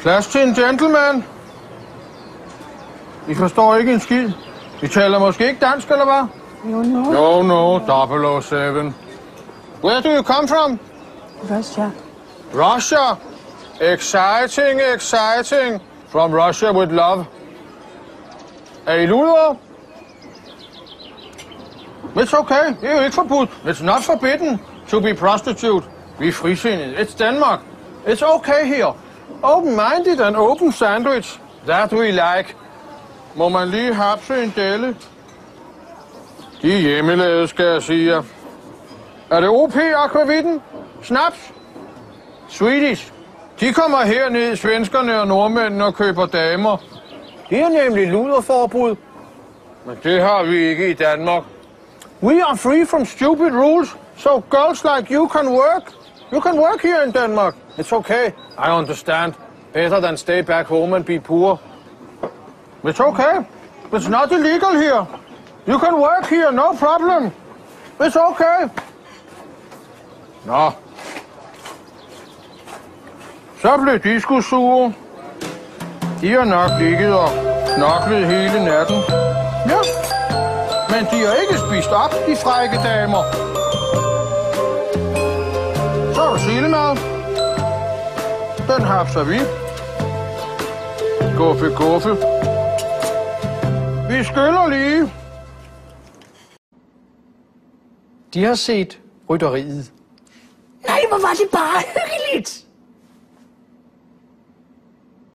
Plads til en gentleman. I forstår ikke en skid. I taler måske ikke dansk, eller hvad? No, 007. Where do you come from? Russia. Russia. Exciting. From Russia with love. Er I luder? It's okay. Det er jo ikke forbudt. It's not forbidden to be prostitute. Vi er frisindede. It's Denmark. It's okay here. Open-minded and open sandwich. That we like. Må man lige hapse en delle? De er hjemmelavede, skal jeg sige jer. Er det OP-akvavitten? Snaps? Swedish. De kommer herned, svenskerne og nordmændene, og køber damer. Det er nemlig luderforbud. Men det har vi ikke i Danmark. We are free from stupid rules, so girls like you can work. You can work here in Denmark. It's okay. I understand. Better than stay back home and be poor. It's okay. It's not illegal here. You can work here, no problem. It's okay. Nå. Så blev de sgu sure. De har nok ligget og knoklet hele natten. Ja. Men de har ikke spist op, de frække damer. Så er der sillemad. Den hapser vi. Guffe. Vi skyller lige. De har set rytteriet. Nej, hvor var det bare hyggeligt!